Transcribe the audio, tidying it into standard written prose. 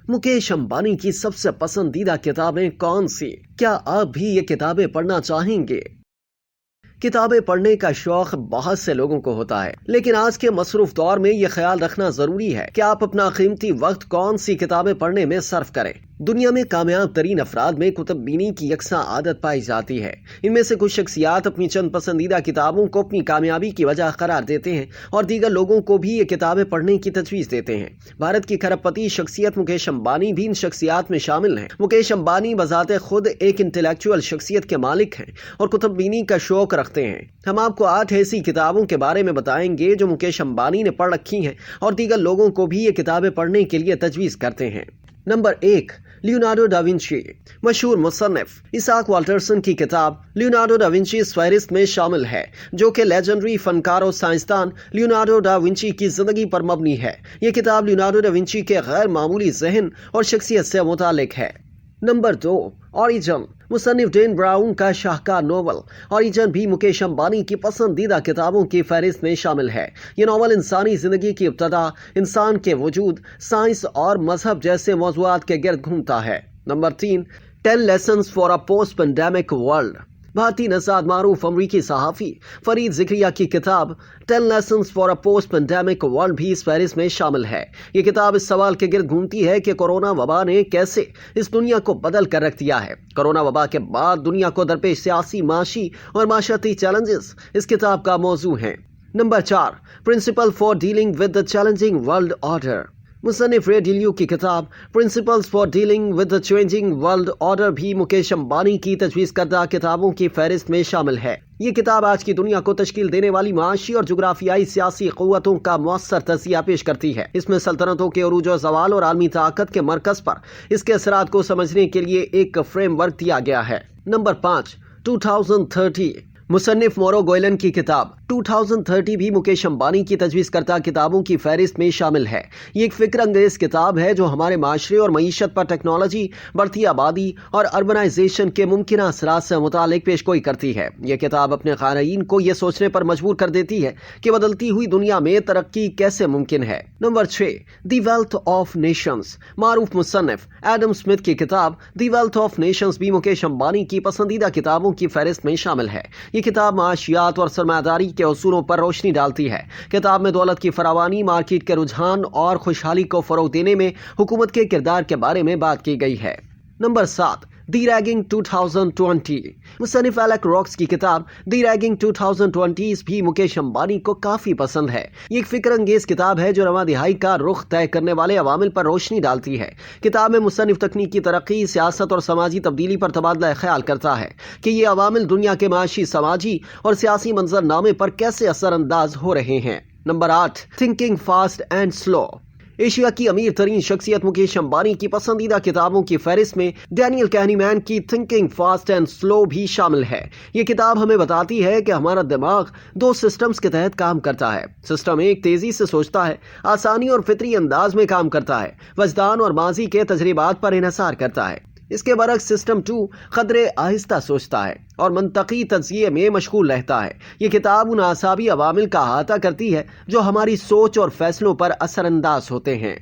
मुकेश अंबानी की सबसे पसंदीदा किताबें कौन सी? क्या आप भी ये किताबें पढ़ना चाहेंगे? किताबें पढ़ने का शौक बहुत से लोगों को होता है, लेकिन आज के मसरूफ दौर में ये ख्याल रखना जरूरी है कि आप अपना कीमती वक्त कौन सी किताबें पढ़ने में सर्फ करें। दुनिया में कामयाब तरीन अफराद में कुतुबबीनी की यकसा आदत पाई जाती है। इनमें से कुछ शख्सियात अपनी चंद पसंदीदा किताबों को अपनी कामयाबी की वजह करार देते हैं और दीगर लोगों को भी ये किताबें पढ़ने की तजवीज़ देते हैं। भारत की खरबपति शख्सियत मुकेश अंबानी भी इन शख्सियात में शामिल हैं। मुकेश अंबानी बजाते खुद एक इंटेलेक्चुअल शख्सियत के मालिक हैं और कुतुबबीनी का शौक रखते हैं। हम आपको 8 ऐसी किताबों के बारे में बताएंगे जो मुकेश अंबानी ने पढ़ रखी हैं और दीगर लोगों को भी ये किताबें पढ़ने के लिए तजवीज़ करते हैं। Number 1, Leonardo da Vinci. मशहूर मुसन्निफ इसाक वाल्टरसन की किताब लियोनार्डो दा विंची इस फहरिस्त में शामिल है, जो कि लेजेंडरी फनकार और साइंसदान लियोनार्डो दा विंची की जिंदगी पर मबनी है। यह किताब लियोनार्डो दा विंची के गैर मामूली ज़हन और शख्सियत से मुतालिक है। Number 2, origin. मुसन्निफ डैन ब्राउन का शाहकार नोवेल ओरिजिन भी मुकेश अंबानी की पसंदीदा किताबों की फहरिस्त में शामिल है। ये नोवेल इंसानी जिंदगी की इब्तदा, इंसान के वजूद, साइंस और मजहब जैसे मौज़ूआत के गिर्द घूमता है। Number 3, 10 lessons for a post pandemic world. भारतीय नज़ाद मारूफ अमरीकी सहाफ़ी फरीद ज़िक्रिया की किताब 10 lessons for a post pandemic world भी इस फहरिस्त में शामिल है। ये किताब इस सवाल के गिर्द घूमती है कि कोरोना वबा ने कैसे इस दुनिया को बदल कर रख दिया है। कोरोना वबा के बाद दुनिया को दरपेश सियासी, माशी और माशरती चैलेंजेस इस किताब का मौजू हैं। Number 4, principle for dealing with the challenging world order. मुसन्निफ रे डिल्यू की किताब principles for dealing with the changing world order भी मुकेश अंबानी की तजवीज़ करदा किताबों की फहरिस्त में शामिल है। ये किताब आज की दुनिया को तश्कील देने वाली माशी और जुग्राफियाई सियासी क़ुव्वतों का मुअस्सर तज़किया पेश करती है। इसमें सल्तनतों के उरूज और ज़वाल और आलमी ताकत के मरकज़ पर इसके असरात को समझने के लिए एक फ्रेमवर्क दिया गया है। नंबर 5, 2030। मुसन्निफ मोरो गोयलन की किताब 2030 भी मुकेश अंबानी की तजवीज़ करता किताबों की फहरिस्त में शामिल है। ये एक फ़िक्र अंगेज़ किताब है जो हमारे माशरे और मईशत पर टेक्नोलॉजी, बढ़ती आबादी और अर्बनाइजेशन के मुमकिन असरात से मुतालिक पेशगोई करती है। यह किताब अपने क़ारीन को यह सोचने पर मजबूर कर देती है कि बदलती हुई दुनिया में तरक्की कैसे मुमकिन है। Number 6, the wealth of nations. मारूफ मुसन्निफ एडम स्मिथ की किताब द वेल्थ ऑफ नेशंस भी मुकेश अंबानी की पसंदीदा किताबों की फहरिस्त में शामिल है। ये किताब माशियात और सरमायादारी के उसूलों पर रोशनी डालती है। किताब में दौलत की फरावानी, मार्केट के रुझान और खुशहाली को फरोग देने में हुकूमत के किरदार के बारे में बात की गई है। Number 7, the raging 2020। मुसन्निफ एलेक रॉक्स की किताब द रैगिंग 2020 भी मुकेश अंबानी को काफ़ी पसंद है। ये एक फ़िक्र अंगेज़ किताब है जो रवां दिहाई का रुख तय करने वाले अवामिल पर रोशनी डालती है। किताब में मुसन्निफ तकनीकी तरक्की, सियासत और समाजी तब्दीली पर तबादला ख्याल करता है कि ये अवामिल दुनिया के माशी, समाजी और सियासी मंजरनामे पर कैसे असरअंदाज हो रहे हैं। Number 8, thinking fast and slow. Asia की अमीर तरीन शख्सियत मुकेश अंबानी की पसंदीदा किताबों की फहरिस्त में डैनियल कहनीमैन की थिंकिंग फास्ट एंड स्लो भी शामिल है। ये किताब हमें बताती है कि हमारा दिमाग 2 सिस्टम्स के तहत काम करता है। सिस्टम 1 तेजी से सोचता है, आसानी और फितरी अंदाज में काम करता है, वजदान और माजी के तजर्बात पर इन्हसार करता है। इसके बरक्स सिस्टम 2 खदरे आहिस्ता सोचता है और मंतकी तज्जिये में मशगूल रहता है। ये किताब उन आसाबी अवामिल का अहाता करती है जो हमारी सोच और फैसलों पर असरअंदाज होते हैं।